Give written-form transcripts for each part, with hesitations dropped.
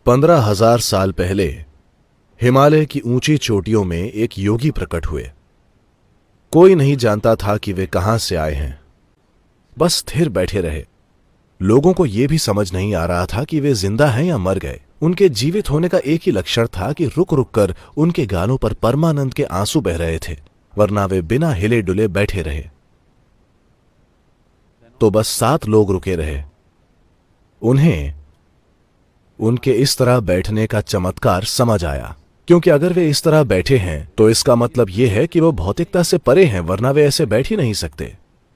15,000 साल पहले हिमालय की ऊंची चोटियों में एक योगी प्रकट हुए। कोई नहीं जानता था कि वे कहां से आए हैं, बस स्थिर बैठे रहे। लोगों को यह भी समझ नहीं आ रहा था कि वे जिंदा हैं या मर गए। उनके जीवित होने का एक ही लक्षण था कि रुक रुक कर उनके गालों पर परमानंद के आंसू बह रहे थे, वरना वे बिना हिले डुले बैठे रहे। तो बस 7 लोग रुके रहे। उन्हें उनके इस तरह बैठने का चमत्कार समझ आया, क्योंकि अगर वे इस तरह बैठे हैं तो इसका मतलब यह है कि वो भौतिकता से परे हैं, वरना वे ऐसे बैठ ही नहीं सकते।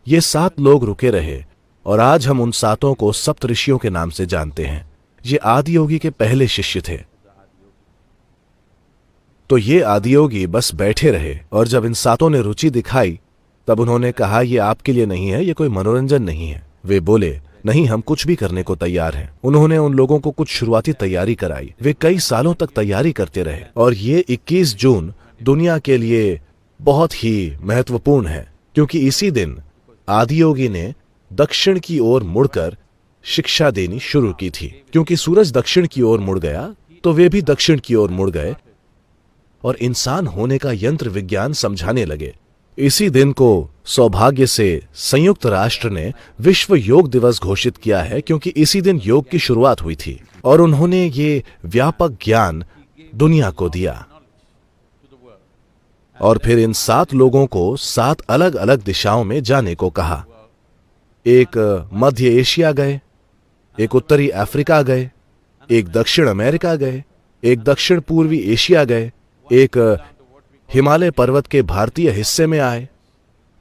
ये 7 लोग रुके रहे और आज हम उन 7 को सप्तऋषियों के नाम से जानते हैं। ये आदियोगी के पहले शिष्य थे। तो ये आदियोगी बस बैठे रहे और जब इन 7 ने रुचि दिखाई तब उन्होंने कहा, यह आपके लिए नहीं है, यह कोई मनोरंजन नहीं है। वे बोले, नहीं, हम कुछ भी करने को तैयार हैं। उन्होंने उन लोगों को कुछ शुरुआती तैयारी कराई। वे कई सालों तक तैयारी करते रहे और ये 21 जून दुनिया के लिए बहुत ही महत्वपूर्ण है, क्योंकि इसी दिन आदियोगी ने दक्षिण की ओर मुड़कर शिक्षा देनी शुरू की थी। क्योंकि सूरज दक्षिण की ओर मुड़ गया तो वे भी दक्षिण की ओर मुड़ गए और इंसान होने का यंत्र विज्ञान समझाने लगे। इसी दिन को सौभाग्य से संयुक्त राष्ट्र ने विश्व योग दिवस घोषित किया है, क्योंकि इसी दिन योग की शुरुआत हुई थी और उन्होंने ये व्यापक ज्ञान दुनिया को दिया। और फिर इन 7 लोगों को 7 अलग अलग दिशाओं में जाने को कहा। एक मध्य एशिया गए, एक उत्तरी अफ्रीका गए, एक दक्षिण अमेरिका गए, एक दक्षिण पूर्वी एशिया गए, एक हिमालय पर्वत के भारतीय हिस्से में आए,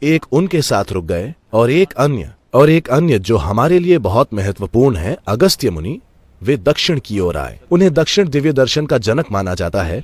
एक उनके साथ रुक गए और एक अन्य जो हमारे लिए बहुत महत्वपूर्ण है, अगस्त्य मुनि, वे दक्षिण की ओर आए। उन्हें दक्षिण दिव्य दर्शन का जनक माना जाता है।